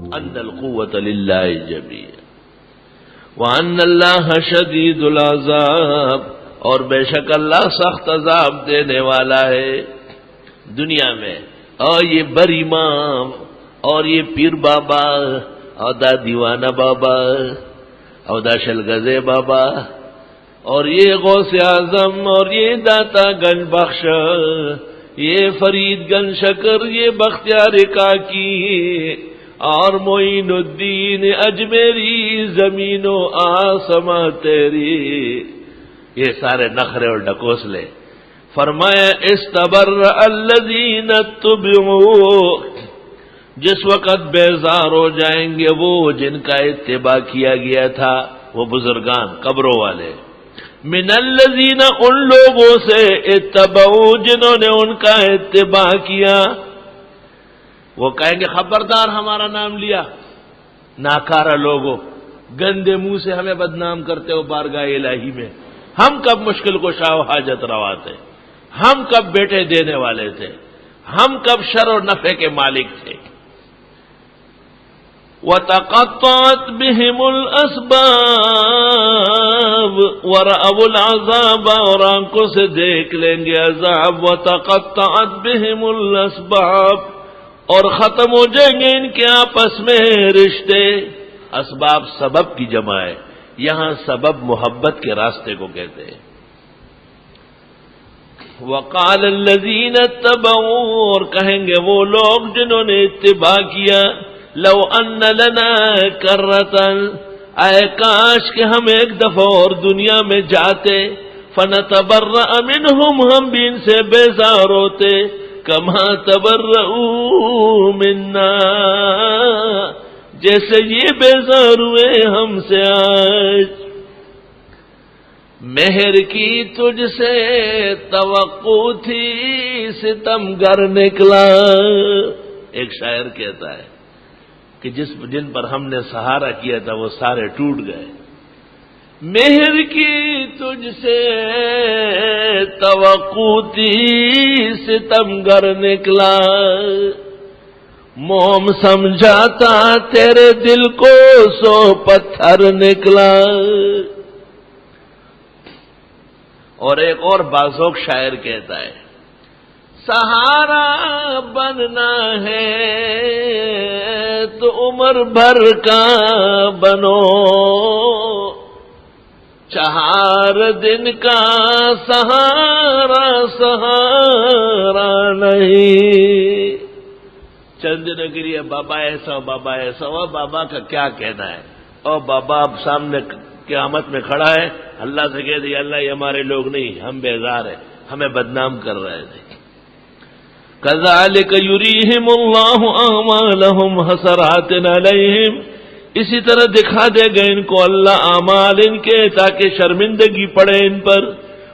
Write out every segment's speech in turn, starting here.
ان القوة للہ جميعا وان اللہ شدید العذاب، اور بے شک اللہ سخت عذاب دینے والا ہے دنیا میں۔ اور یہ بر امام اور یہ پیر بابا اور دا دیوانہ بابا اور دا شلگزے بابا اور یہ غوث اعظم اور یہ داتا گنج بخش، یہ فرید گنج شکر، یہ بختیار کاکی اور معین الدین اجمیری، زمین و آسماں تیری، یہ سارے نخرے اور ڈکوسلے۔ فرمایا استبرأ الذین اتبعوا، جس وقت بیزار ہو جائیں گے وہ جن کا اتباع کیا گیا تھا، وہ بزرگان قبروں والے، من الذین، ان لوگوں سے، اتبعوا، جنہوں نے ان کا اتباع کیا، وہ کہیں گے خبردار ہمارا نام لیا، ناکارہ لوگوں، گندے منہ سے ہمیں بدنام کرتے ہو بارگاہ الہی میں، ہم کب مشکل کشا و حاجت روا تھے، ہم کب بیٹے دینے والے تھے، ہم کب شر و نفع کے مالک تھے۔ وَتَقَطَّعَتْ بِهِمُ الْأَسْبَابُ وَرَأَوُا الْعَذَابَ، اور آنکھوں سے دیکھ لیں گے عذاب، وَتَقَطَّعَتْ بِهِمُ الْأَسْبَابُ، اور ختم ہو جائیں گے ان کے آپس میں رشتے۔ اسباب سبب کی جمع ہے، یہاں سبب محبت کے راستے کو کہتے ہیں۔ وَقَالَ الَّذِينَ اتَّبَعُوا، اور کہیں گے وہ لوگ جنہوں نے اتباع کیا، لو ان لنا کرتن، اے کاش کہ ہم ایک دفعہ اور دنیا میں جاتے، فنتبرأ منہم، ہم بھی ان سے بیزار ہوتے، کما تبرؤوا منا، جیسے یہ بیزار ہوئے ہم سے آج۔ مہر کی تجھ سے توقع تھی، ستم گر نکلا، ایک شاعر کہتا ہے کہ جن پر ہم نے سہارا کیا تھا وہ سارے ٹوٹ گئے۔ مہر کی تجھ سے توقع تھی، ستم گر نکلا، موم سمجھاتا تیرے دل کو، سو پتھر نکلا۔ اور ایک اور بازوق شاعر کہتا ہے، سہارا بننا ہے تو عمر بھر کا بنو، چہار دن کا سہارا سہارا نہیں۔ چند دنوں کے لیے بابا ایسا بابا ایسا ہوا، بابا کا کیا کہنا ہے؟ اور بابا اب سامنے قیامت میں کھڑا ہے، اللہ سے کہہ دیا اللہ یہ ہمارے لوگ نہیں، ہم بیزار ہیں، ہمیں بدنام کر رہے تھے۔ كَذَلِكَ يُرِيهِمُ اللَّهُ أَعْمَالَهُمْ حَسَرَاتٍ عَلَيْهِمْ، اسی طرح دکھا دے گا ان کو اللہ اعمال ان کے تاکہ شرمندگی پڑے ان پر۔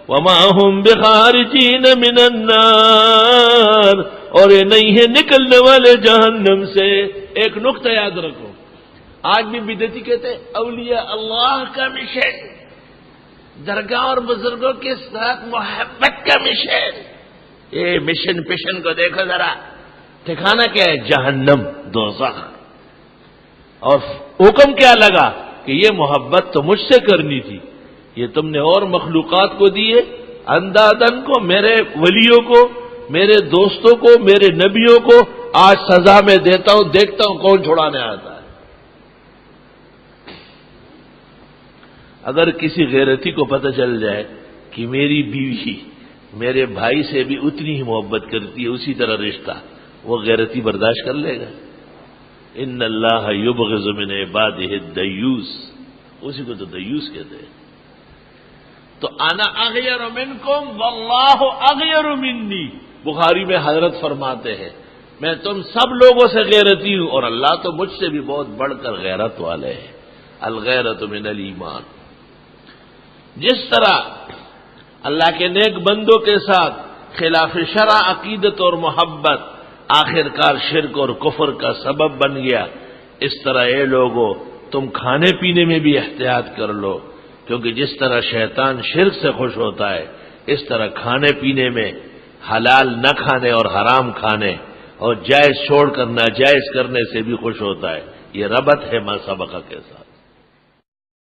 وَمَا هُمْ بِخَارِجِينَ مِنَ النَّارِ، اور یہ نہیں ہے نکلنے والے جہنم سے۔ ایک نقطہ یاد رکھو، آج بھی بدعتی کہتے ہیں اولیاء اللہ کا مشن، درگاہ اور بزرگوں کے ساتھ محبت کا مشن۔ یہ مشن پشن کو دیکھو ذرا، ٹھکانا کیا ہے؟ جہنم، دوزخ۔ اور حکم کیا لگا کہ یہ محبت تو مجھ سے کرنی تھی، یہ تم نے اور مخلوقات کو دیے، اندادن کو، میرے ولیوں کو، میرے دوستوں کو، میرے نبیوں کو، آج سزا میں دیتا ہوں، دیکھتا ہوں کون چھڑانے آتا ہے۔ اگر کسی غیرتی کو پتہ چل جائے کہ میری بیوی میرے بھائی سے بھی اتنی ہی محبت کرتی ہے، اسی طرح رشتہ، وہ غیرتی برداشت کر لے گا؟ ان اللہ یبغض من عبادہ الدیوس، اسی کو تو دیوس کہتے ہیں۔ تو انا اغیر منکم واللہ اغیر منی، بخاری میں حضرت فرماتے ہیں میں تم سب لوگوں سے غیرتی ہوں اور اللہ تو مجھ سے بھی بہت بڑھ کر غیرت والے ہیں۔ الغیرت من الایمان۔ جس طرح اللہ کے نیک بندوں کے ساتھ خلاف شرع عقیدت اور محبت آخر کار شرک اور کفر کا سبب بن گیا، اس طرح اے لوگو تم کھانے پینے میں بھی احتیاط کر لو، کیونکہ جس طرح شیطان شرک سے خوش ہوتا ہے اس طرح کھانے پینے میں حلال نہ کھانے اور حرام کھانے اور جائز چھوڑ کر ناجائز کرنے سے بھی خوش ہوتا ہے۔ یہ ربط ہے ما سبق کے ساتھ.